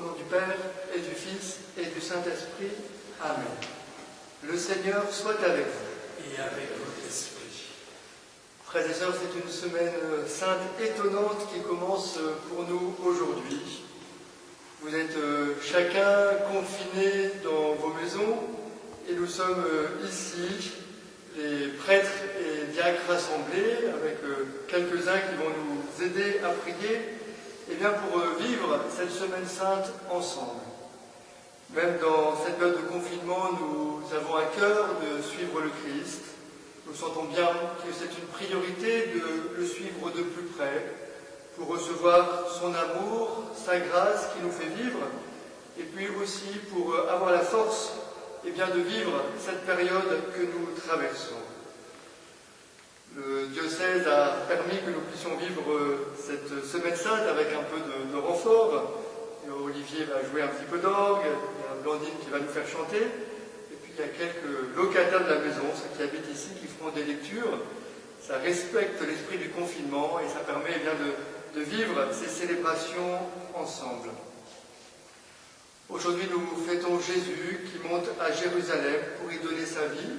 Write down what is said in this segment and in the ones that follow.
nom du Père et du Fils et du Saint-Esprit. Amen. Le Seigneur soit avec vous. Et avec votre esprit. Frères et sœurs, c'est une semaine sainte étonnante qui commence pour nous aujourd'hui. Vous êtes chacun confinés dans vos maisons et nous sommes ici, les prêtres et diacres rassemblés, avec quelques-uns qui vont nous aider à prier, et bien pour vivre cette semaine sainte ensemble. Même dans cette période de confinement, nous avons à cœur de suivre le Christ. Nous sentons bien que c'est une priorité de le suivre de plus près, pour recevoir son amour, sa grâce qui nous fait vivre, et puis aussi pour avoir la force de vivre cette période que nous traversons. Le diocèse a permis que nous puissions vivre cette semaine sainte avec un peu de renfort. Olivier va jouer un petit peu d'orgue, il y a Blandine qui va nous faire chanter, et puis il y a quelques locataires de la maison, ceux qui habitent ici, qui feront des lectures. Ça respecte l'esprit du confinement et ça permet de vivre ces célébrations ensemble. Aujourd'hui, nous fêtons Jésus qui monte à Jérusalem pour y donner sa vie.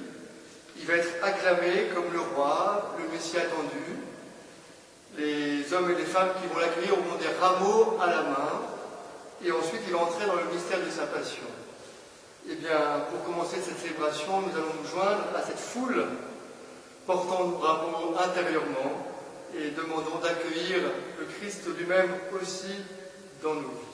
Il va être acclamé comme le roi, le Messie attendu. Les hommes et les femmes qui vont l'accueillir auront des rameaux à la main. Et ensuite, il va entrer dans le mystère de sa passion. Eh bien, pour commencer cette célébration, nous allons nous joindre à cette foule portant nos rameaux intérieurement et demandons d'accueillir le Christ lui-même aussi dans nos vies.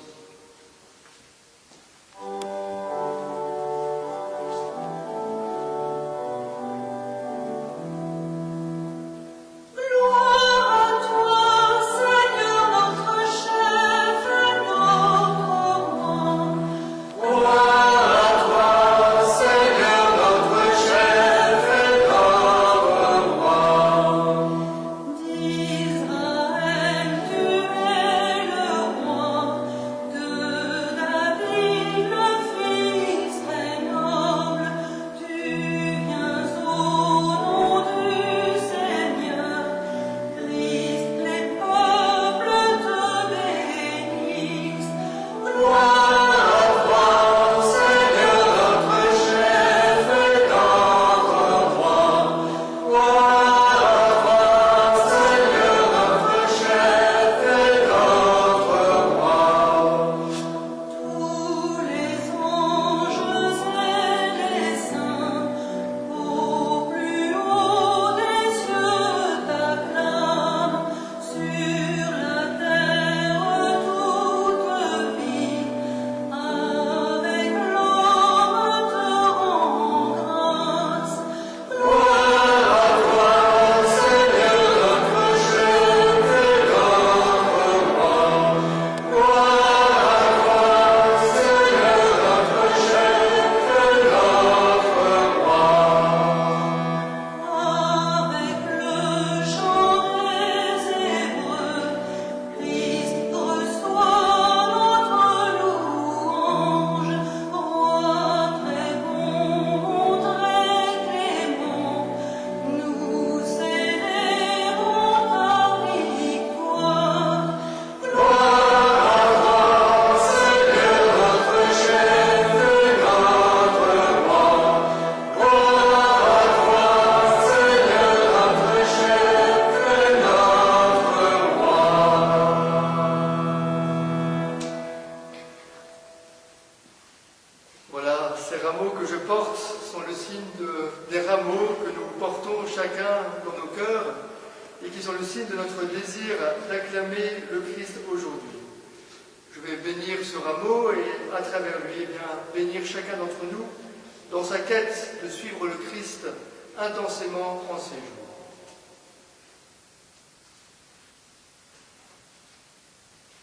Intensément en ces jours.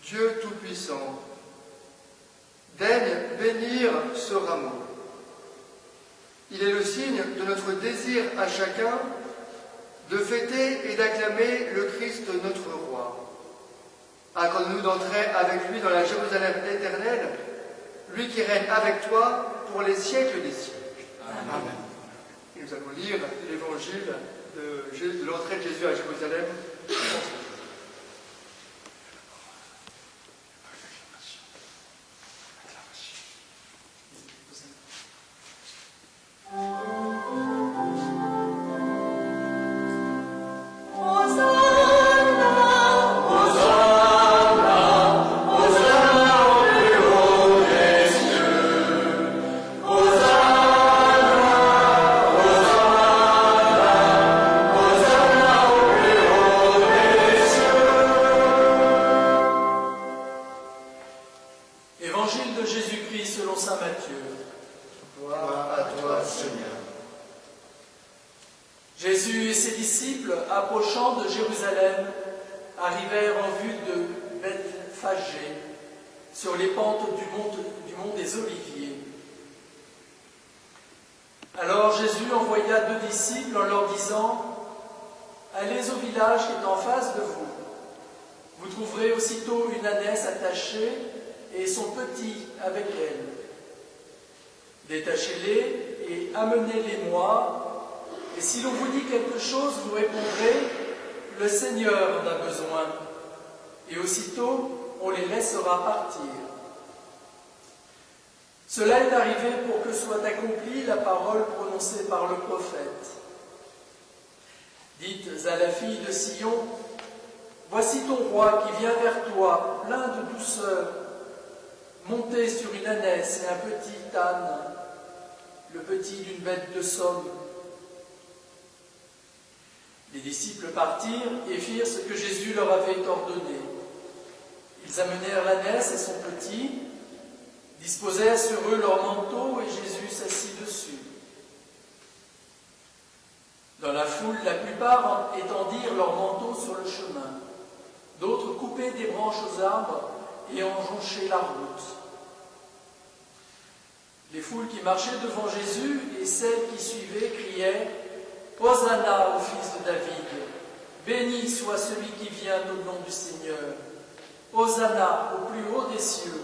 Dieu Tout-Puissant, daigne bénir ce rameau. Il est le signe de notre désir à chacun de fêter et d'acclamer le Christ notre Roi. Accorde-nous d'entrer avec lui dans la Jérusalem éternelle, lui qui règne avec toi pour les siècles des siècles. Amen. Et nous allons lire l'évangile de l'entrée de Jésus à Jérusalem. disciples, approchant de Jérusalem, arrivèrent en vue de Bethphagée, sur les pentes du mont des Oliviers. Alors Jésus envoya 2 disciples en leur disant « Allez au village qui est en face de vous. Vous trouverez aussitôt une ânesse attachée et son petit avec elle. Détachez-les et amenez-les-moi, et si l'on vous dit quelque chose, vous répondrez « Le Seigneur en a besoin », et aussitôt on les laissera partir. Cela est arrivé pour que soit accomplie la parole prononcée par le prophète. Dites à la fille de Sion, « Voici ton roi qui vient vers toi, plein de douceur, monté sur une ânesse et un petit âne, le petit d'une bête de somme. » Les disciples partirent et firent ce que Jésus leur avait ordonné. Ils amenèrent l'ânesse et son petit, disposèrent sur eux leurs manteaux et Jésus s'assit dessus. Dans la foule, la plupart étendirent leurs manteaux sur le chemin. D'autres coupaient des branches aux arbres et en jonchaient la route. Les foules qui marchaient devant Jésus et celles qui suivaient criaient « Hosanna au fils de David, béni soit celui qui vient au nom du Seigneur, Hosanna au plus haut des cieux. »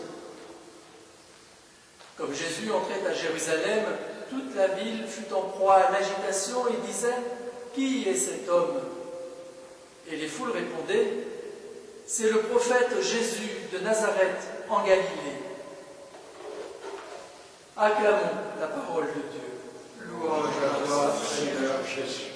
Comme Jésus entrait à Jérusalem, toute la ville fut en proie à l'agitation et disait « Qui est cet homme ?» Et les foules répondaient « C'est le prophète Jésus de Nazareth en Galilée. » Acclamons la parole de Dieu. Louange à toi, Seigneur Jésus.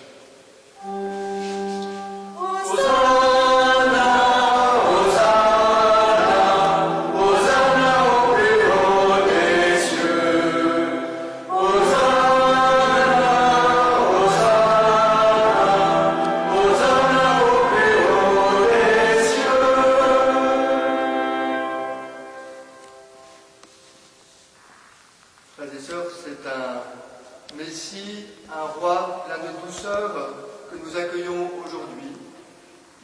Frères et sœurs, c'est un Messie, un roi plein de douceur que nous accueillons aujourd'hui.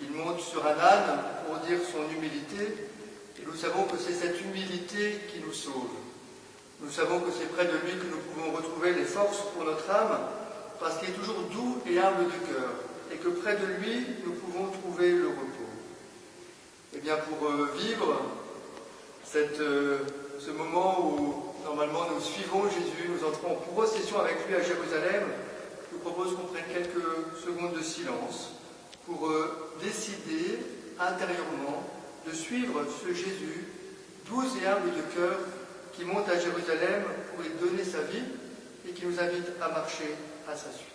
Il monte sur un âne pour dire son humilité, et nous savons que c'est cette humilité qui nous sauve. Nous savons que c'est près de lui que nous pouvons retrouver les forces pour notre âme, parce qu'il est toujours doux et humble du cœur, et que près de lui, nous pouvons trouver le repos. Et bien pour vivre ce moment où normalement nous suivons Jésus, nous entrons en procession avec lui à Jérusalem, je vous propose qu'on prenne quelques secondes de silence pour décider intérieurement de suivre ce Jésus doux et humble de cœur qui monte à Jérusalem pour y donner sa vie et qui nous invite à marcher à sa suite.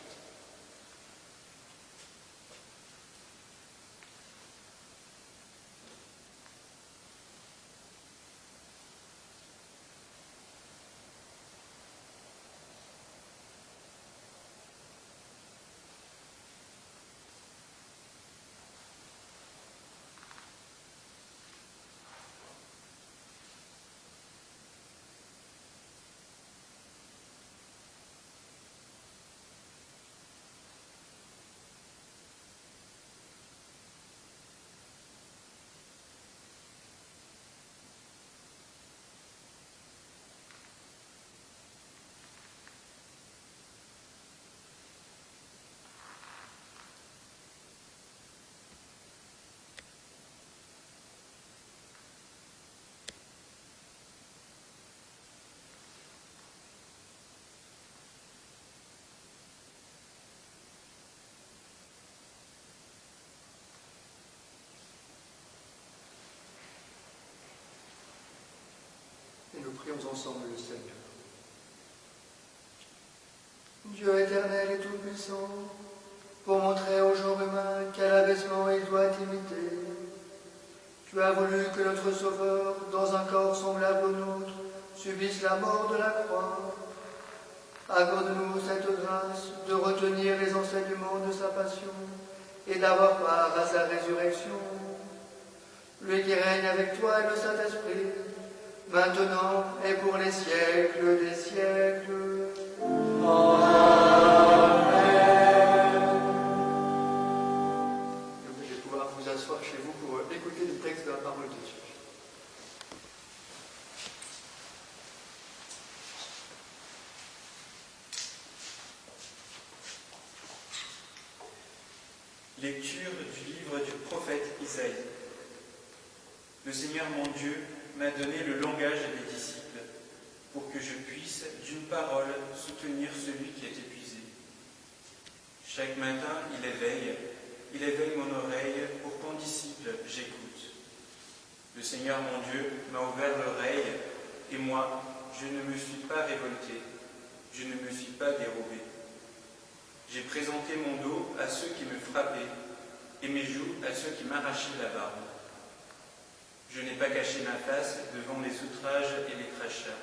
Et nous prions ensemble le Seigneur. Dieu éternel et tout-puissant, pour montrer au genre humain quel abaissement il doit imiter, tu as voulu que notre Sauveur, dans un corps semblable au nôtre, subisse la mort de la croix. Accorde-nous cette grâce de retenir les enseignements de sa passion et d'avoir part à sa résurrection. Lui qui règne avec toi et le Saint-Esprit, maintenant et pour les siècles des siècles. Amen. asseoir chez vous pour écouter le texte de la parole de Dieu. Lecture du livre du prophète Isaïe. Le Seigneur mon Dieu m'a donné le langage des disciples pour que je puisse, d'une parole, soutenir celui qui est épuisé. Chaque matin, il éveille mon oreille pour qu'en disciple, j'écoute. Le Seigneur mon Dieu m'a ouvert l'oreille et moi, je ne me suis pas révolté, je ne me suis pas dérobé. J'ai présenté mon dos à ceux qui me frappaient et mes joues à ceux qui m'arrachaient la barbe. Je n'ai pas caché ma face devant les outrages et les crachats.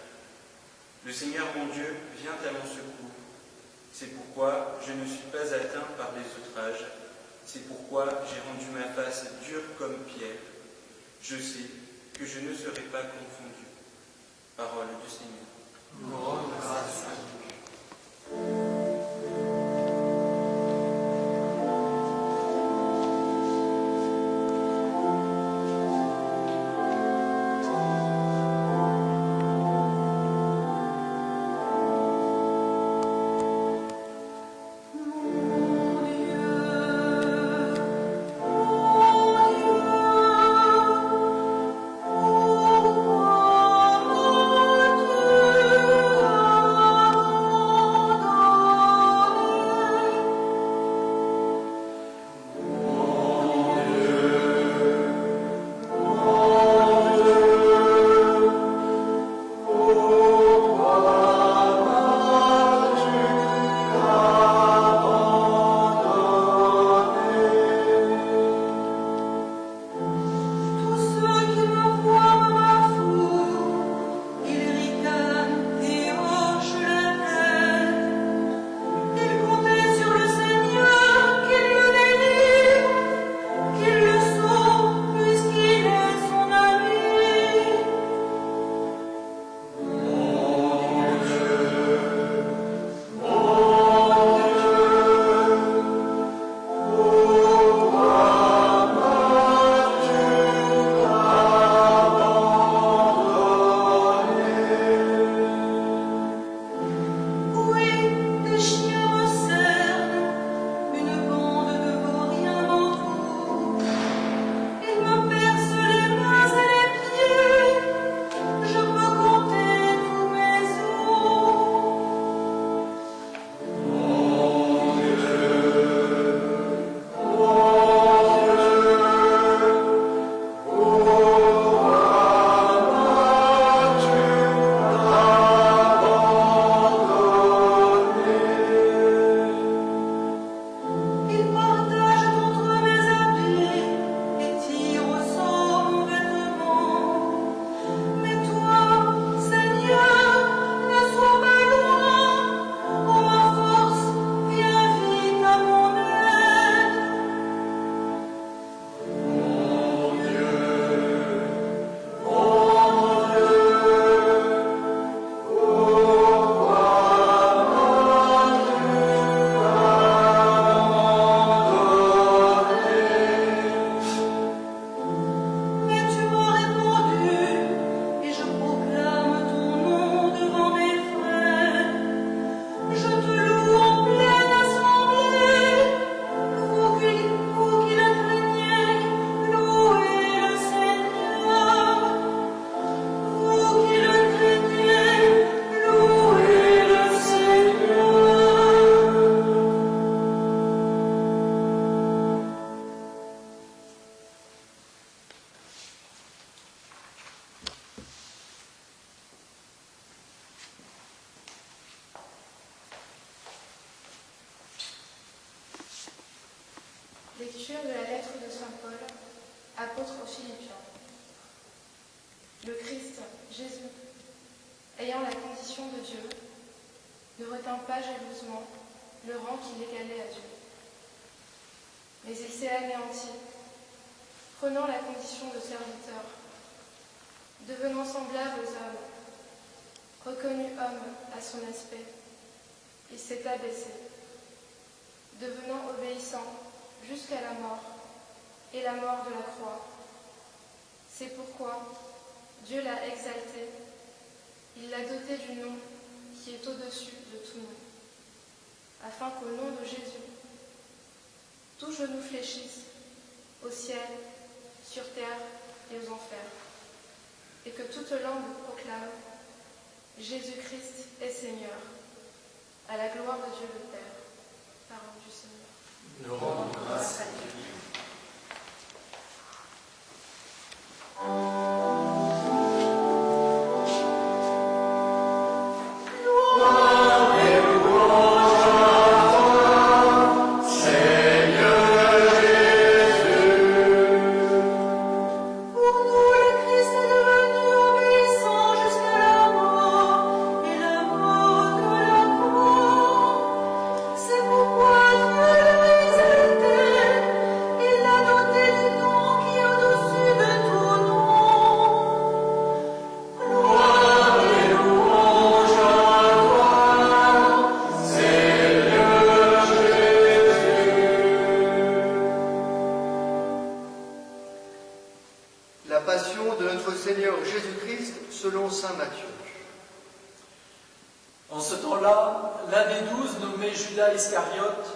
Le Seigneur mon Dieu vient à mon secours. C'est pourquoi je ne suis pas atteint par les outrages. C'est pourquoi j'ai rendu ma face dure comme pierre. Je sais que je ne serai pas confondu. Parole du Seigneur. Rends grâce à Dieu. Lecture de la lettre de saint Paul, apôtre aux Philippiens. Le Christ, Jésus, ayant la condition de Dieu, ne retint pas jalousement le rang qui l'égalait à Dieu. Mais il s'est anéanti, prenant la condition de serviteur, devenant semblable aux hommes, reconnu homme à son aspect, il s'est abaissé, devenant obéissant jusqu'à la mort et la mort de la croix. C'est pourquoi Dieu l'a exalté, il l'a doté du nom qui est au-dessus de tout nom, afin qu'au nom de Jésus, tout genou fléchisse au ciel, sur terre et aux enfers, et que toute langue proclame Jésus-Christ est Seigneur, à la gloire de Dieu le Père. Parole du Seigneur. Nous rendons grâce à Dieu. La passion de notre Seigneur Jésus-Christ selon saint Matthieu. En ce temps-là, l'un des 12, nommé Judas Iscariote,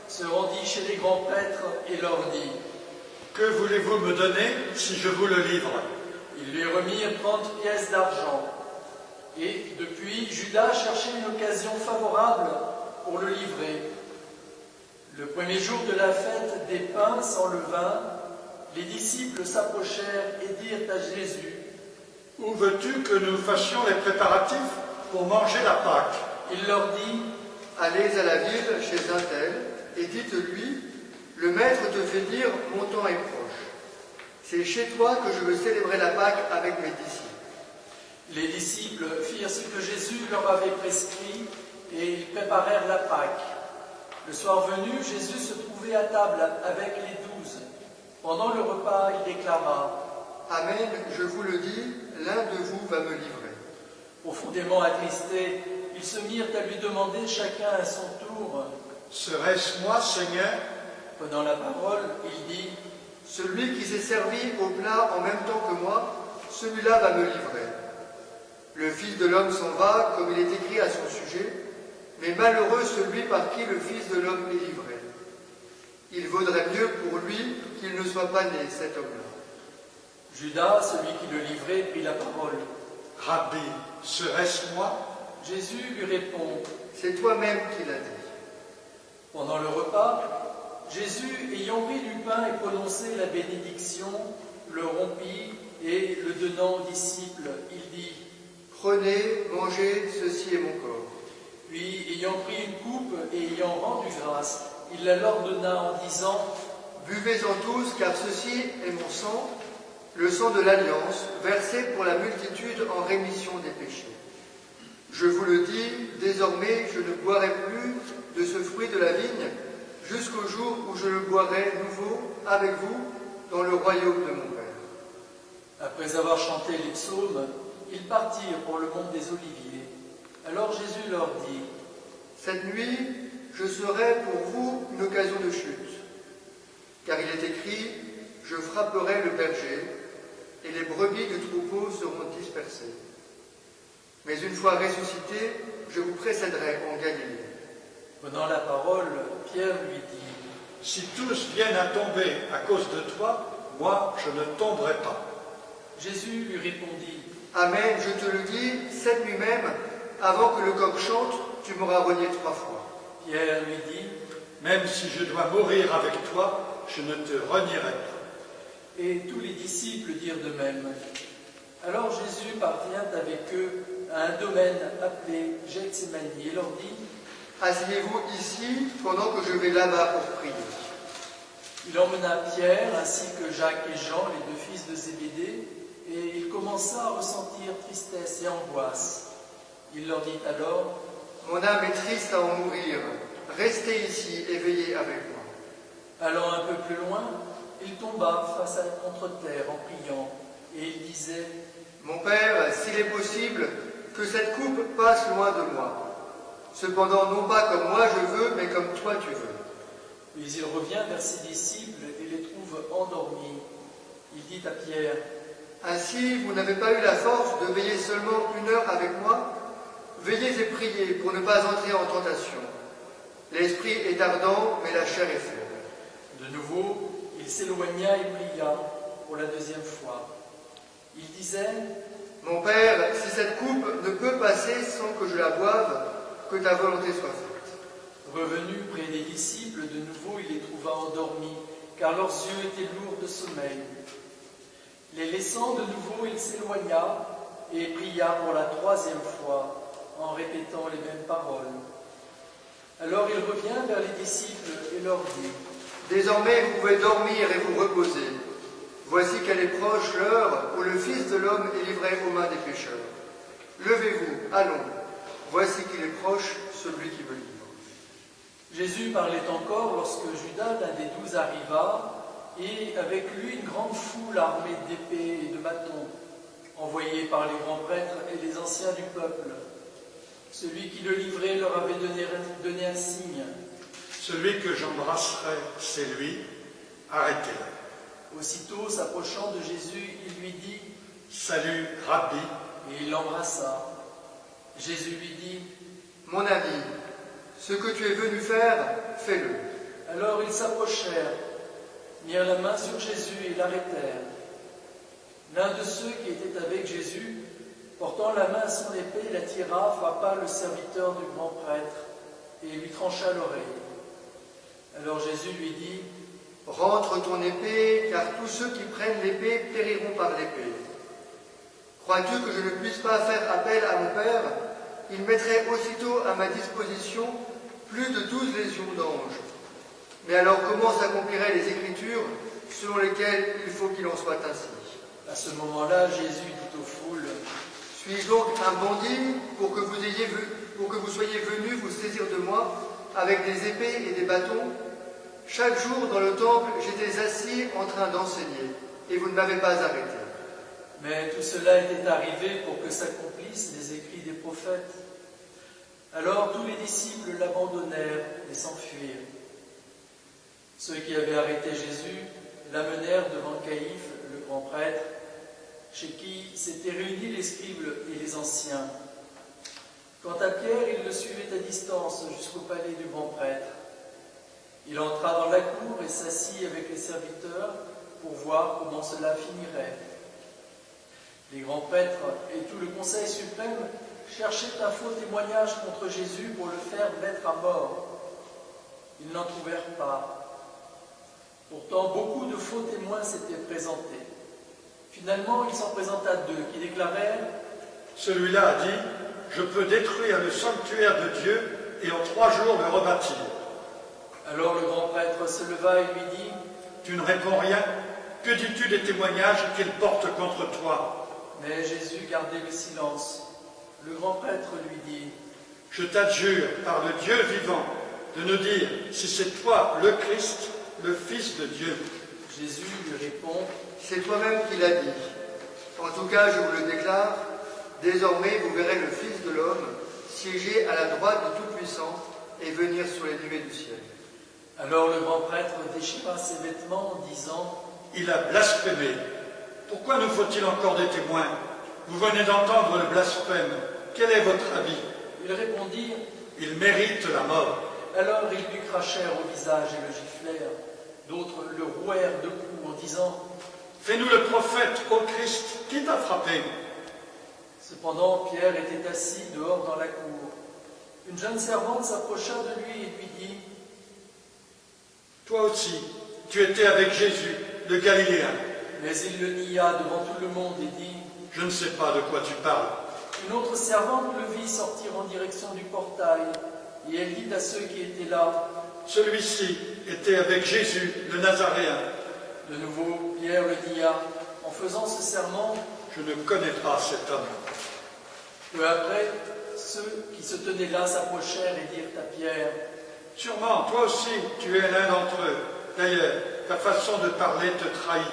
se rendit chez les grands prêtres et leur dit : Que voulez-vous me donner si je vous le livre? Ils lui remirent 30 pièces d'argent. Et depuis, Judas cherchait une occasion favorable pour le livrer. Le premier jour de la fête des pains sans levain, les disciples s'approchèrent et dirent à Jésus : Où veux-tu que nous fassions les préparatifs pour manger la Pâque? Il leur dit : Allez à la ville chez un tel et dites-lui, le maître te fait dire, mon temps est proche. C'est chez toi que je veux célébrer la Pâque avec mes disciples. Les disciples firent ce que Jésus leur avait prescrit et ils préparèrent la Pâque. Le soir venu, Jésus se trouvait à table avec les 12. Pendant le repas, il déclara : Amen, je vous le dis, l'un de vous va me livrer. Profondément attristés, ils se mirent à lui demander chacun à son tour. Serait-ce moi, Seigneur? Prenant la parole, il dit : Celui qui s'est servi au plat en même temps que moi, celui-là va me livrer. Le Fils de l'homme s'en va, comme il est écrit à son sujet, mais malheureux celui par qui le Fils de l'homme est livré. Il vaudrait mieux pour lui qu'il ne soit pas né, cet homme-là. Judas, celui qui le livrait, prit la parole. Rabbi, serait-ce moi? Jésus lui répond : C'est toi-même qui l'as dit. Pendant le repas, Jésus, ayant pris du pain et prononcé la bénédiction, le rompit et, le donnant aux disciples, il dit : Prenez, mangez, ceci est mon corps. Puis, ayant pris une coupe et ayant rendu grâce, il la leur donna en disant : Buvez-en tous, car ceci est mon sang, le sang de l'Alliance, versé pour la multitude en rémission des péchés. Je vous le dis, désormais je ne boirai plus de ce fruit de la vigne, jusqu'au jour où je le boirai nouveau avec vous dans le royaume de mon Père. Après avoir chanté les psaumes, ils partirent pour le mont des Oliviers. Alors Jésus leur dit : Cette nuit, je serai pour vous une occasion de chute, car il est écrit, je frapperai le berger, et les brebis du troupeau seront dispersées. Mais une fois ressuscité, je vous précéderai en Galilée. Prenant la parole, Pierre lui dit : Si tous viennent à tomber à cause de toi, moi je ne tomberai pas. Jésus lui répondit : Amen, je te le dis, cette nuit même, avant que le coq chante, tu m'auras renié 3 fois. Pierre lui dit : Même si je dois mourir avec toi, je ne te renierai pas. Et tous les disciples dirent de même. Alors Jésus parvient avec eux à un domaine appelé Gethsémani et leur dit : Asseyez-vous ici pendant que je vais là-bas pour prier. Il emmena Pierre ainsi que Jacques et Jean, les 2 fils de Zébédée, et il commença à ressentir tristesse et angoisse. Il leur dit alors : Mon âme est triste à en mourir. Restez ici et veillez avec moi. Allant un peu plus loin, il tomba face à contre-terre en priant, et il disait : Mon Père, s'il est possible, que cette coupe passe loin de moi. Cependant, non pas comme moi je veux, mais comme toi tu veux. Puis il revient vers ses disciples et les trouve endormi. Il dit à Pierre, « Ainsi, vous n'avez pas eu la force de veiller seulement 1 heure avec moi? Veillez et priez pour ne pas entrer en tentation. L'esprit est ardent, mais la chair est faible. » De nouveau, il s'éloigna et pria pour la 2e fois. Il disait, « Mon Père, si cette coupe ne peut passer sans que je la boive, que ta volonté soit faite. » Revenu près des disciples, de nouveau il les trouva endormis, car leurs yeux étaient lourds de sommeil. Les laissant de nouveau, il s'éloigna et pria pour la 3e fois, en répétant les mêmes paroles. Alors il revient vers les disciples et leur dit, « Désormais vous pouvez dormir et vous reposer. Voici qu'elle est proche l'heure où le Fils de l'homme est livré aux mains des pécheurs. Levez-vous, allons. Voici qu'il est proche, celui qui me livre. » Jésus parlait encore lorsque Judas, l'un des 12, arriva, et avec lui une grande foule armée d'épées et de bâtons, envoyés par les grands prêtres et les anciens du peuple. Celui qui le livrait leur avait donné un signe. « Celui que j'embrasserai, c'est lui, arrêtez-le. » Aussitôt, s'approchant de Jésus, il lui dit, « Salut, Rabbi. » et il l'embrassa. Jésus lui dit, « Mon ami, ce que tu es venu faire, fais-le. » Alors ils s'approchèrent, mirent la main sur Jésus et l'arrêtèrent. L'un de ceux qui étaient avec Jésus, portant la main à son épée, la tira, frappa le serviteur du grand prêtre et lui trancha l'oreille. Alors Jésus lui dit, « Rentre ton épée, car tous ceux qui prennent l'épée périront par l'épée. Crois-tu que je ne puisse pas faire appel à mon Père? Il mettrait aussitôt à ma disposition plus de 12 légions d'anges. Mais alors comment s'accompliraient les Écritures selon lesquelles il faut qu'il en soit ainsi? » À ce moment-là, Jésus dit aux foules, « Suis-je donc un bandit pour que vous soyez venus vous saisir de moi avec des épées et des bâtons? Chaque jour dans le temple, j'étais assis en train d'enseigner, et vous ne m'avez pas arrêté. » Mais tout cela était arrivé pour que s'accomplissent les écrits des prophètes. Alors tous les disciples l'abandonnèrent et s'enfuirent. Ceux qui avaient arrêté Jésus l'amenèrent devant Caïphe, le grand prêtre, chez qui s'étaient réunis les scribes et les anciens. Quant à Pierre, il le suivait à distance jusqu'au palais du grand prêtre. Il entra dans la cour et s'assit avec les serviteurs pour voir comment cela finirait. Les grands prêtres et tout le conseil suprême cherchaient un faux témoignage contre Jésus pour le faire mettre à mort. Ils n'en trouvèrent pas. Pourtant, beaucoup de faux témoins s'étaient présentés. Finalement, il s'en présenta 2 qui déclarèrent « Celui-là a dit, je peux détruire le sanctuaire de Dieu et en 3 jours le rebâtir. » Alors le grand prêtre se leva et lui dit, « Tu ne réponds rien? Que dis-tu des témoignages qu'il porte contre toi ?» Mais Jésus gardait le silence. Le grand prêtre lui dit, « Je t'adjure par le Dieu vivant de nous dire si c'est toi le Christ, le Fils de Dieu. » Jésus lui répond, « C'est toi-même qui l'as dit. En tout cas, je vous le déclare, désormais vous verrez le Fils de l'homme siéger à la droite du Tout-Puissant et venir sur les nuées du ciel. » Alors le grand prêtre déchira ses vêtements en disant, « Il a blasphémé. Pourquoi nous faut-il encore des témoins? Vous venez d'entendre le blasphème. Quel est votre avis? » Ils répondirent, « Il mérite la mort. » Alors ils lui crachèrent au visage et le giflèrent. D'autres le rouèrent de coups en disant, « Fais-nous le prophète, ô Christ, qui t'a frappé ?» Cependant, Pierre était assis dehors dans la cour. Une jeune servante s'approcha de lui et lui dit, « Toi aussi, tu étais avec Jésus, le Galiléen. » Mais il le nia devant tout le monde et dit, « Je ne sais pas de quoi tu parles. » Une autre servante le vit sortir en direction du portail, et elle dit à ceux qui étaient là, « Celui-ci était avec Jésus, le Nazaréen. » De nouveau, Pierre le nia, en faisant ce serment, « Je ne connais pas cet homme. » Peu après, ceux qui se tenaient là s'approchèrent et dirent à Pierre, « Sûrement, toi aussi, tu es l'un d'entre eux. D'ailleurs, ta façon de parler te trahit. »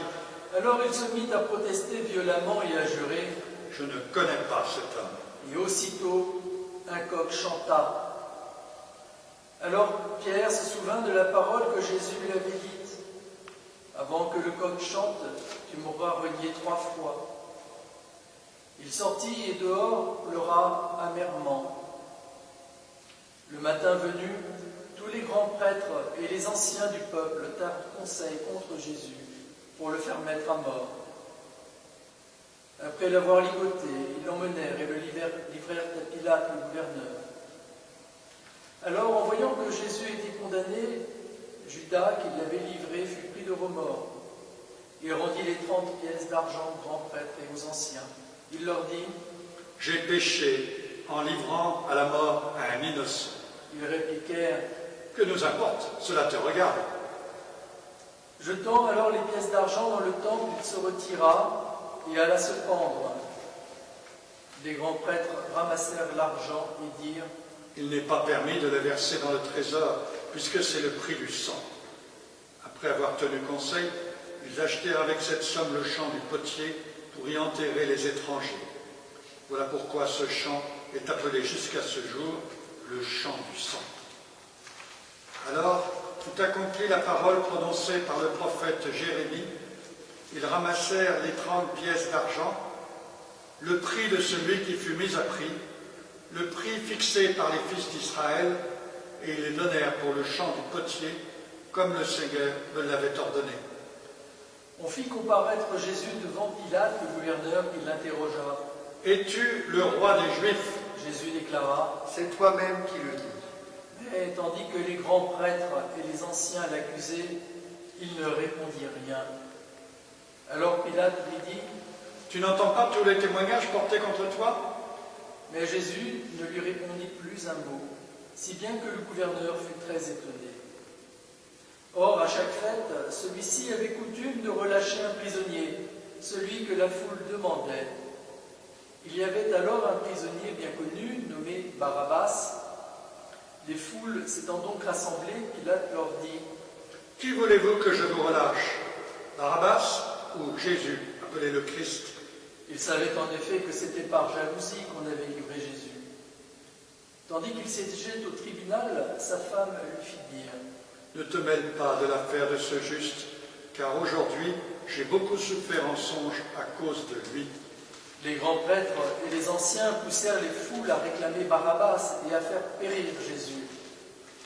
Alors il se mit à protester violemment et à jurer, « Je ne connais pas cet homme. » Et aussitôt, un coq chanta. Alors Pierre se souvint de la parole que Jésus lui avait dite. Avant que le coq chante, tu m'auras renié 3 fois. Il sortit et dehors pleura amèrement. Le matin venu, tous les grands prêtres et les anciens du peuple tinrent conseil contre Jésus pour le faire mettre à mort. Après l'avoir ligoté, ils l'emmenèrent et le livrèrent à Pilate, le gouverneur. Alors, en voyant que Jésus était condamné, Judas, qui l'avait livré, fut pris de remords. Il rendit les 30 pièces d'argent aux grands prêtres et aux anciens. Il leur dit : « J'ai péché en livrant à la mort un innocent. » Ils répliquèrent : « Que nous importe, cela te regarde. » Jetant alors les pièces d'argent dans le temple, il se retira et alla se pendre. Les grands prêtres ramassèrent l'argent et dirent : « Il n'est pas permis de le verser dans le trésor, puisque c'est le prix du sang. » Après avoir tenu conseil, ils achetèrent avec cette somme le champ du potier pour y enterrer les étrangers. Voilà pourquoi ce champ est appelé jusqu'à ce jour le champ du sang. Alors fut accomplie la parole prononcée par le prophète Jérémie. Ils ramassèrent les 30 pièces d'argent, le prix de celui qui fut mis à prix, le prix fixé par les fils d'Israël, et ils les donnèrent pour le champ du potier, comme le Seigneur me l'avait ordonné. On fit comparaître Jésus devant Pilate, le gouverneur, qui l'interrogea. « Es-tu le roi des Juifs ?» Jésus déclara : « C'est toi-même qui le dis. » Mais tandis que les grands prêtres et les anciens l'accusaient, il ne répondit rien. Alors Pilate lui dit : « Tu n'entends pas tous les témoignages portés contre toi ?» Mais Jésus ne lui répondit plus un mot, si bien que le gouverneur fut très étonné. Or, à chaque fête, celui-ci avait coutume de relâcher un prisonnier, celui que la foule demandait. Il y avait alors un prisonnier bien connu, nommé Barabbas. Les foules s'étant donc rassemblées, Pilate leur dit : « Qui voulez-vous que je vous relâche, Barabbas ou Jésus, appelé le Christ ?» Il savait en effet que c'était par jalousie qu'on avait livré Jésus. Tandis qu'il siégeait au tribunal, sa femme lui fit dire : « Ne te mêle pas de l'affaire de ce juste, car aujourd'hui j'ai beaucoup souffert en songe à cause de lui. » Les grands prêtres et les anciens poussèrent les foules à réclamer Barabbas et à faire périr Jésus.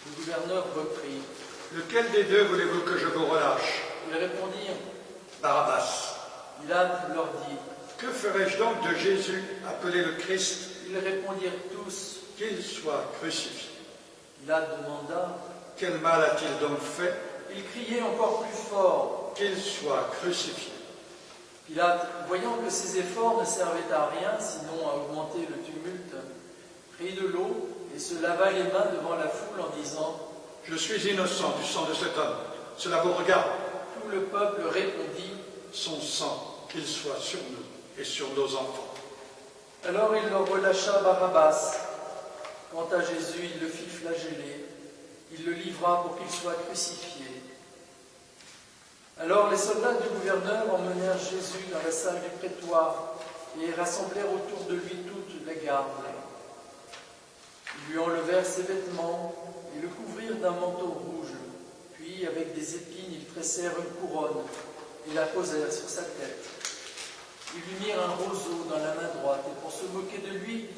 Le gouverneur reprit : « Lequel des deux voulez-vous que je vous relâche ?» Ils répondirent : « Barabbas. » Pilate leur dit : « Que ferai-je donc de Jésus, appelé le Christ ? » Ils répondirent tous : « Qu'il soit crucifié. » Pilate demanda : « Quel mal a-t-il donc fait ? » Ils criaient encore plus fort : « Qu'il soit crucifié. » Pilate, voyant que ses efforts ne servaient à rien, sinon à augmenter le tumulte, prit de l'eau et se lava les mains devant la foule en disant : « Je suis innocent du sang de cet homme. Cela vous regarde. » Tout le peuple répondit : « Son sang, qu'il soit sur nous et sur nos enfants. » Alors il leur relâcha Barabbas. Quant à Jésus, il le fit flageller. Il le livra pour qu'il soit crucifié. Alors les soldats du gouverneur emmenèrent Jésus dans la salle du prétoire et rassemblèrent autour de lui toute la garde. Ils lui enlevèrent ses vêtements et le couvrirent d'un manteau rouge. Puis, avec des épines, ils tressèrent une couronne et la posèrent sur sa tête. Ils lui mirent un roseau dans la main droite et pour se moquer de lui,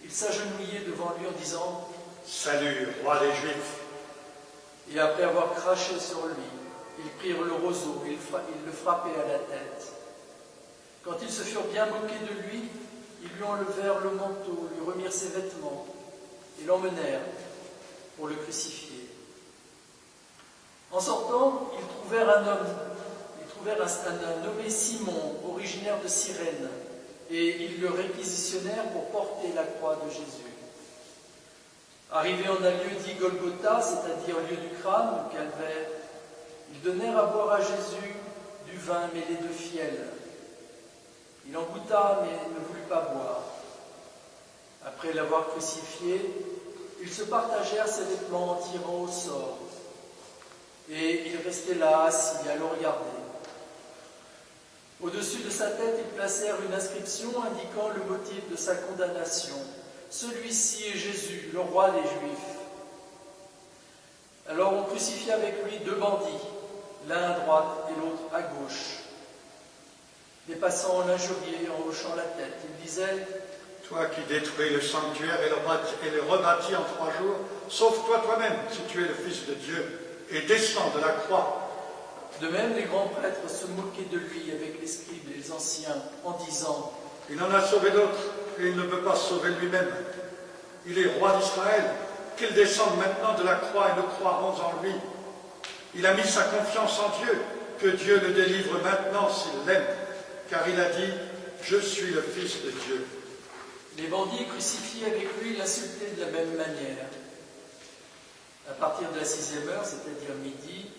ils s'agenouillaient devant lui en disant : « Salut, roi des Juifs !» Et après avoir craché sur lui, ils prirent le roseau et ils le frappaient à la tête. Quand ils se furent bien moqués de lui, ils lui enlevèrent le manteau, lui remirent ses vêtements et l'emmenèrent pour le crucifier. En sortant, ils trouvèrent un homme nommé Simon, originaire de Cyrène, et ils le réquisitionnèrent pour porter la croix de Jésus. Arrivés en un lieu dit Golgotha, c'est-à-dire lieu du crâne, le calvaire, ils donnèrent à boire à Jésus du vin mêlé de fiel. Il en goûta, mais ne voulut pas boire. Après l'avoir crucifié, ils se partagèrent ses vêtements en tirant au sort. Et il restait là, assis, à le regarder. Au-dessus de sa tête, ils placèrent une inscription indiquant le motif de sa condamnation. Celui-ci est Jésus, le roi des Juifs. Alors on crucifia avec lui 2 bandits, l'un à droite et l'autre à gauche. Les passants l'injuriaient en hochant la tête. Ils disaient: Toi qui détruis le sanctuaire et le rebâtis en 3 jours, sauve-toi toi-même si tu es le Fils de Dieu, et descends de la croix. De même, les grands prêtres se moquaient de lui avec les scribes et les anciens, en disant: Il en a sauvé d'autres, et il ne peut pas sauver lui-même. Il est roi d'Israël, qu'il descende maintenant de la croix et nous croirons en lui. Il a mis sa confiance en Dieu, que Dieu le délivre maintenant s'il l'aime, car il a dit: Je suis le Fils de Dieu. Les bandits crucifiés avec lui l'insultaient de la même manière. À partir de la 6e heure, c'est-à-dire midi,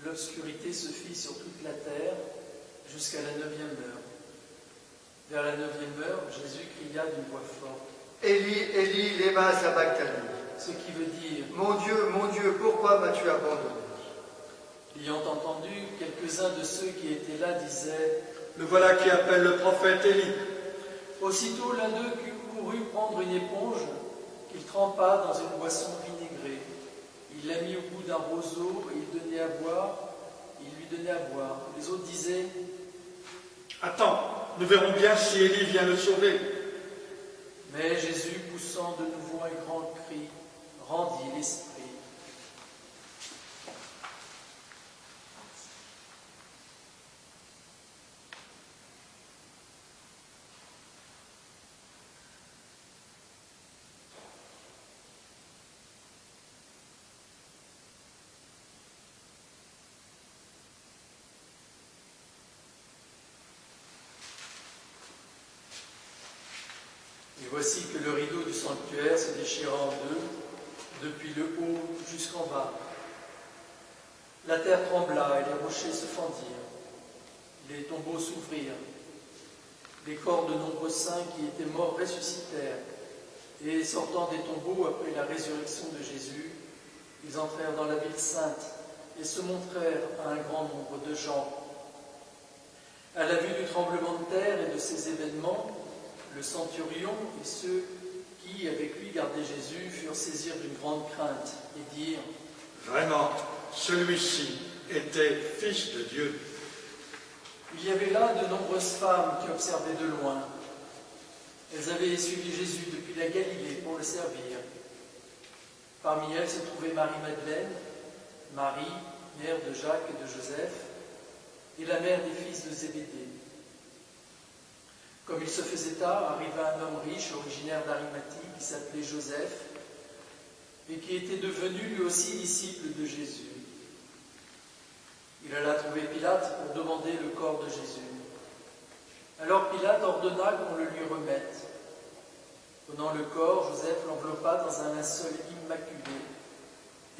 l'obscurité se fit sur toute la terre jusqu'à la 9e heure. Vers la 9e heure, Jésus cria d'une voix forte: Eli, Eli, lema sabachthani. Ce qui veut dire: Mon Dieu, pourquoi m'as-tu abandonné? L'ayant entendu, quelques-uns de ceux qui étaient là disaient: Le voilà qui appelle le prophète Élie. Aussitôt l'un d'eux courut prendre une éponge qu'il trempa dans une boisson vinaigrée. Il la mit au bout d'un roseau et il lui donnait à boire. Les autres disaient: Attends, nous verrons bien si Élie vient le sauver. Mais Jésus, poussant de nouveau un grand cri, rendit l'esprit. Et voici que le rideau du sanctuaire se déchira en deux, depuis le haut jusqu'en bas. La terre trembla et les rochers se fendirent. Les tombeaux s'ouvrirent. Les corps de nombreux saints qui étaient morts ressuscitèrent. Et sortant des tombeaux après la résurrection de Jésus, ils entrèrent dans la ville sainte et se montrèrent à un grand nombre de gens. À la vue du tremblement de terre et de ces événements, le centurion et ceux qui, avec lui, gardaient Jésus, furent saisis d'une grande crainte et dirent: Vraiment, celui-ci était Fils de Dieu. Il y avait là de nombreuses femmes qui observaient de loin. Elles avaient suivi Jésus depuis la Galilée pour le servir. Parmi elles se trouvait Marie-Madeleine, Marie, mère de Jacques et de Joseph, et la mère des fils de Zébédée. Comme il se faisait tard, arriva un homme riche, originaire d'Arimathie, qui s'appelait Joseph, et qui était devenu lui aussi disciple de Jésus. Il alla trouver Pilate pour demander le corps de Jésus. Alors Pilate ordonna qu'on le lui remette. Prenant le corps, Joseph l'enveloppa dans un linceul immaculé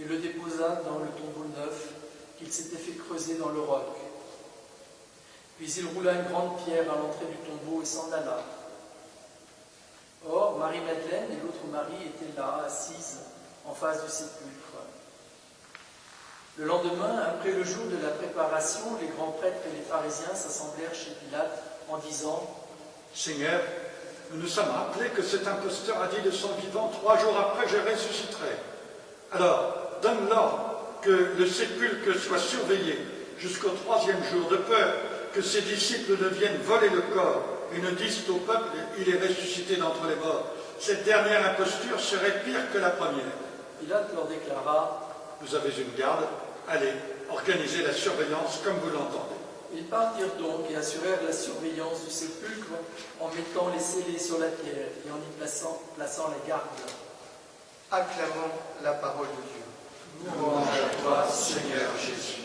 et le déposa dans le tombeau neuf qu'il s'était fait creuser dans le roc. Puis il roula une grande pierre à l'entrée du tombeau et s'en alla. Or, Marie-Madeleine et l'autre Marie étaient là, assises, en face du sépulcre. Le lendemain, après le jour de la préparation, les grands prêtres et les pharisiens s'assemblèrent chez Pilate en disant: Seigneur, nous nous sommes rappelés que cet imposteur a dit de son vivant: 3 jours après, je ressusciterai. Alors, donne l'ordre que le sépulcre soit surveillé jusqu'au 3e jour, de peur que ses disciples ne viennent voler le corps et ne disent au peuple: il est ressuscité d'entre les morts. Cette dernière imposture serait pire que la première. Pilate leur déclara: Vous avez une garde, allez, organisez la surveillance comme vous l'entendez. Ils partirent donc et assurèrent la surveillance du sépulcre en mettant les scellés sur la pierre et en y plaçant la garde. Acclamons la parole de Dieu. Louange à toi, Seigneur Jésus.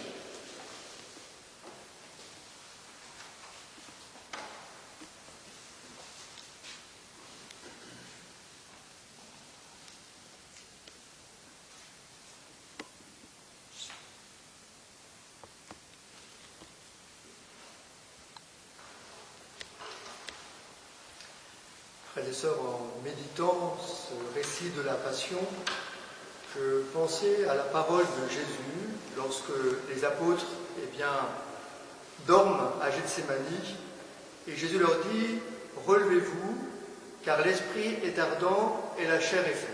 Frères et sœurs, en méditant ce récit de la Passion, je pensais à la parole de Jésus lorsque les apôtres dorment à Gethsémani et Jésus leur dit: relevez-vous, car l'esprit est ardent et la chair est faible.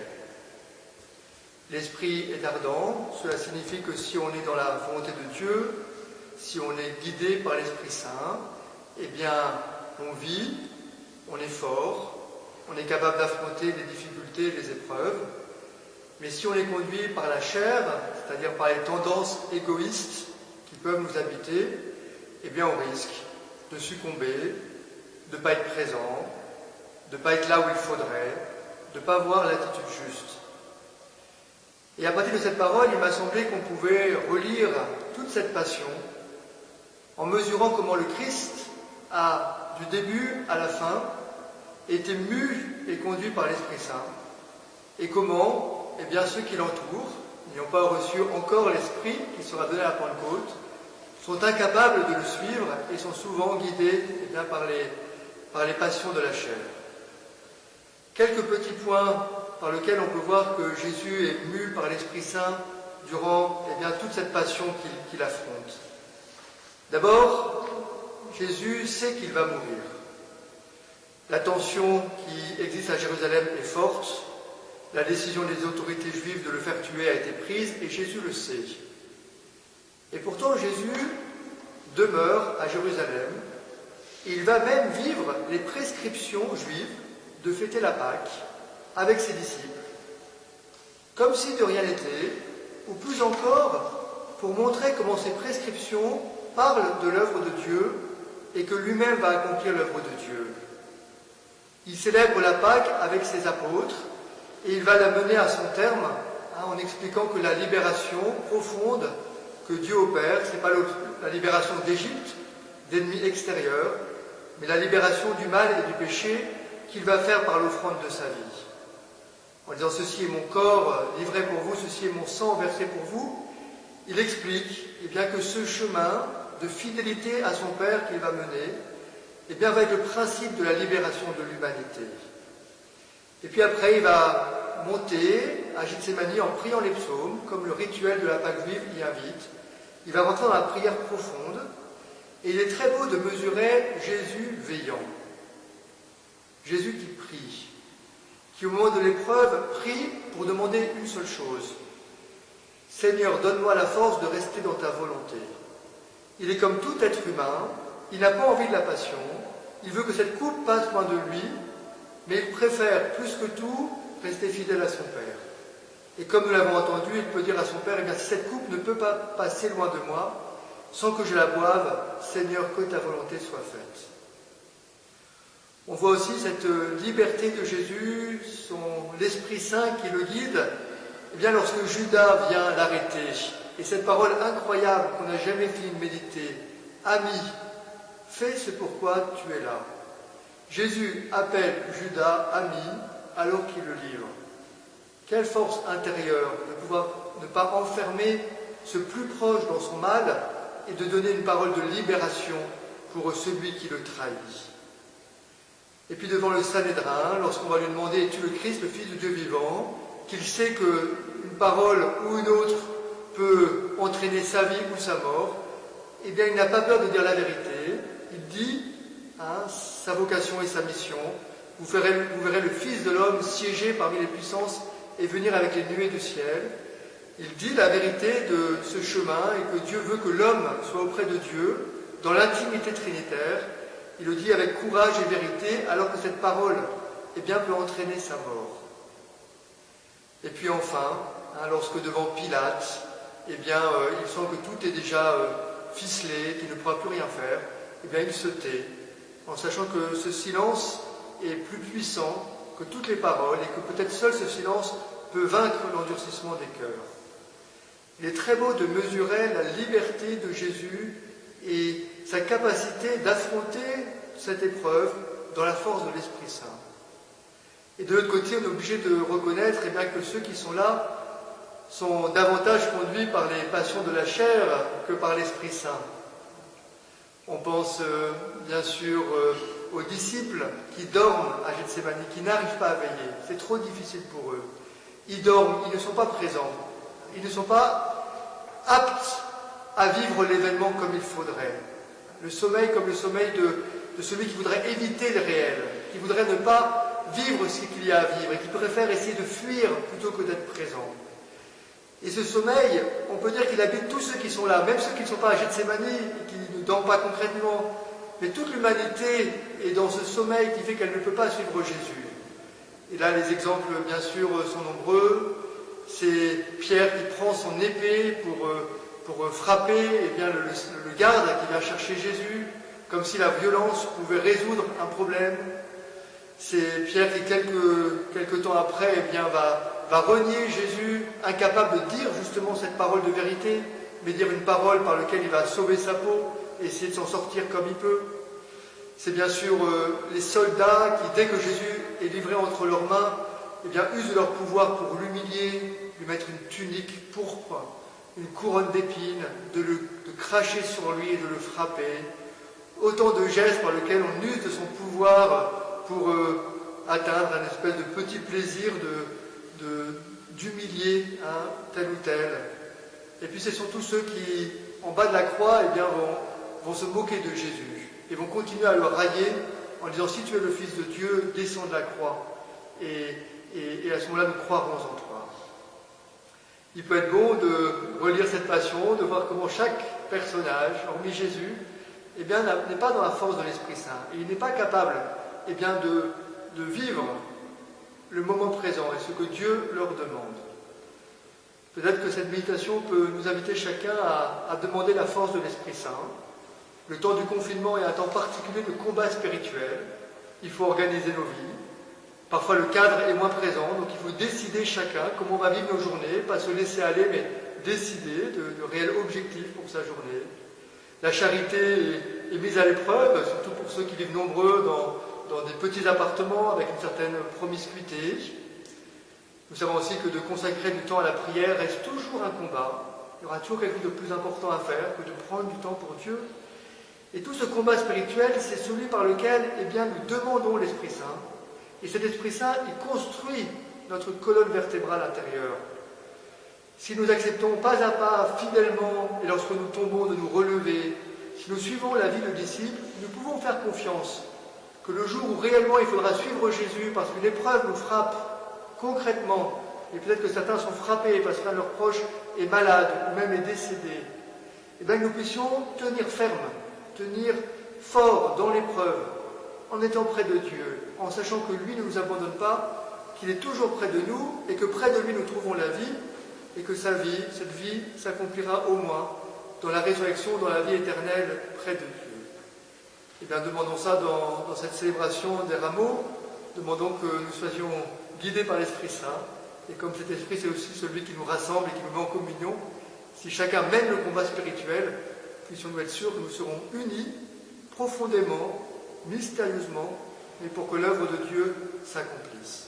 L'esprit est ardent, cela signifie que si on est dans la volonté de Dieu, si on est guidé par l'Esprit Saint, eh bien, on vit, on est fort, on est capable d'affronter les difficultés, les épreuves. Mais si on est conduit par la chair, c'est-à-dire par les tendances égoïstes qui peuvent nous habiter, eh bien, on risque de succomber, de ne pas être présent, de ne pas être là où il faudrait, de ne pas voir l'attitude juste. Et à partir de cette parole, il m'a semblé qu'on pouvait relire toute cette passion en mesurant comment le Christ a, du début à la fin, été mu et conduit par l'Esprit Saint, et comment, eh bien, ceux qui l'entourent, n'ayant pas reçu encore l'Esprit qui sera donné à la Pentecôte, sont incapables de le suivre et sont souvent guidés eh bien, par les passions de la chair. Quelques petits points par lesquels on peut voir que Jésus est mu par l'Esprit Saint durant eh bien, toute cette passion qu'il affronte. D'abord, Jésus sait qu'il va mourir. La tension qui existe à Jérusalem est forte. La décision des autorités juives de le faire tuer a été prise et Jésus le sait. Et pourtant, Jésus demeure à Jérusalem. Il va même vivre les prescriptions juives de fêter la Pâque avec ses disciples, comme si de rien n'était, ou plus encore, pour montrer comment ces prescriptions parlent de l'œuvre de Dieu et que lui-même va accomplir l'œuvre de Dieu. Il célèbre la Pâque avec ses apôtres et il va la mener à son terme en expliquant que la libération profonde que Dieu opère, ce n'est pas la libération d'Égypte, d'ennemis extérieurs, mais la libération du mal et du péché qu'il va faire par l'offrande de sa vie. En disant « Ceci est mon corps livré pour vous, ceci est mon sang versé pour vous », il explique eh bien, que ce chemin de fidélité à son Père qu'il va mener eh bien, va être le principe de la libération de l'humanité. Et puis après, il va monter à Gethsémani en priant les psaumes, comme le rituel de la Pâque juive l'y invite. Il va rentrer dans la prière profonde, et il est très beau de mesurer Jésus veillant. Jésus qui prie, qui au moment de l'épreuve prie pour demander une seule chose. Seigneur, donne-moi la force de rester dans ta volonté. Il est comme tout être humain, il n'a pas envie de la passion, il veut que cette coupe passe loin de lui, mais il préfère plus que tout rester fidèle à son Père. Et comme nous l'avons entendu, il peut dire à son Père, eh bien, si cette coupe ne peut pas passer loin de moi, sans que je la boive, Seigneur, que ta volonté soit faite. On voit aussi cette liberté de Jésus, l'Esprit Saint qui le guide, eh bien, lorsque Judas vient l'arrêter. Et cette parole incroyable qu'on n'a jamais fini de méditer, « Ami, fais ce pourquoi tu es là ». Jésus appelle Judas ami alors qu'il le livre. Quelle force intérieure de pouvoir ne pas enfermer ce plus proche dans son mal et de donner une parole de libération pour celui qui le trahit. Et puis devant le Sanhédrin, lorsqu'on va lui demander « Es-tu le Christ, le Fils de Dieu vivant ?» qu'il sait qu'une parole ou une autre peut entraîner sa vie ou sa mort, eh bien il n'a pas peur de dire la vérité. Il dit sa vocation et sa mission. Vous verrez le Fils de l'homme siéger parmi les puissances et venir avec les nuées du ciel. Il dit la vérité de ce chemin et que Dieu veut que l'homme soit auprès de Dieu dans l'intimité trinitaire. Il le dit avec courage et vérité alors que cette parole eh bien, peut entraîner sa mort. Et puis enfin, lorsque devant Pilate, eh bien, il sent que tout est déjà ficelé, qu'il ne pourra plus rien faire, eh bien, il se tait, en sachant que ce silence est plus puissant que toutes les paroles et que peut-être seul ce silence peut vaincre l'endurcissement des cœurs. Il est très beau de mesurer la liberté de Jésus et sa capacité d'affronter cette épreuve dans la force de l'Esprit Saint. Et de l'autre côté, on est obligé de reconnaître eh bien, que ceux qui sont là sont davantage conduits par les passions de la chair que par l'Esprit Saint. On pense bien sûr aux disciples qui dorment à Gethsémani, qui n'arrivent pas à veiller. C'est trop difficile pour eux. Ils dorment, ils ne sont pas présents. Ils ne sont pas aptes à vivre l'événement comme il faudrait. Le sommeil comme le sommeil de celui qui voudrait éviter le réel, qui voudrait ne pas vivre ce qu'il y a à vivre et qui préfère essayer de fuir plutôt que d'être présent. Et ce sommeil, on peut dire qu'il habite tous ceux qui sont là, même ceux qui ne sont pas à Gethsémani et qui ne dorment pas concrètement. Mais toute l'humanité est dans ce sommeil qui fait qu'elle ne peut pas suivre Jésus. Et là, les exemples, bien sûr, sont nombreux. C'est Pierre qui prend son épée pour frapper le garde qui vient chercher Jésus, comme si la violence pouvait résoudre un problème. C'est Pierre qui, quelques temps après, va renier Jésus, incapable de dire justement cette parole de vérité, mais dire une parole par laquelle il va sauver sa peau et essayer de s'en sortir comme il peut. C'est bien sûr les soldats qui, dès que Jésus est livré entre leurs mains, usent de leur pouvoir pour l'humilier, lui mettre une tunique pourpre, une couronne d'épines, de cracher sur lui et de le frapper. Autant de gestes par lesquels on use de son pouvoir pour atteindre un espèce de petit plaisir d'humilier tel ou tel. Et puis c'est surtout ceux qui, en bas de la croix, vont se moquer de Jésus et vont continuer à le railler en disant « Si tu es le Fils de Dieu, descends de la croix et à ce moment-là, nous croirons en toi. » Il peut être bon de relire cette passion, de voir comment chaque personnage, hormis Jésus, n'est pas dans la force de l'Esprit Saint. Et il n'est pas capable de vivre le moment présent et ce que Dieu leur demande. Peut-être que cette méditation peut nous inviter chacun à demander la force de l'Esprit Saint. Le temps du confinement est un temps particulier de combat spirituel. Il faut organiser nos vies. Parfois le cadre est moins présent, donc il faut décider chacun comment on va vivre nos journées, pas se laisser aller, mais décider de réels objectifs pour sa journée. La charité est mise à l'épreuve, surtout pour ceux qui vivent nombreux dans des petits appartements avec une certaine promiscuité. Nous savons aussi que de consacrer du temps à la prière reste toujours un combat. Il y aura toujours quelque chose de plus important à faire que de prendre du temps pour Dieu. Et tout ce combat spirituel, c'est celui par lequel nous demandons l'Esprit Saint. Et cet Esprit Saint, il construit notre colonne vertébrale intérieure. Si nous acceptons pas à pas, fidèlement, et lorsque nous tombons, de nous relever, si nous suivons la vie de disciples, nous pouvons faire confiance que le jour où réellement il faudra suivre Jésus, parce qu'une épreuve nous frappe concrètement, et peut-être que certains sont frappés parce qu'un de leurs proches est malade ou même est décédé, que nous puissions tenir ferme, tenir fort dans l'épreuve, en étant près de Dieu, en sachant que lui ne nous abandonne pas, qu'il est toujours près de nous, et que près de lui nous trouvons la vie, et que cette vie s'accomplira au moins dans la résurrection, dans la vie éternelle près de Dieu. Demandons ça dans cette célébration des rameaux, demandons que nous soyons guidés par l'Esprit Saint, et comme cet Esprit c'est aussi celui qui nous rassemble et qui nous met en communion, si chacun mène le combat spirituel, puissions-nous être sûrs que nous serons unis profondément, mystérieusement, mais pour que l'œuvre de Dieu s'accomplisse.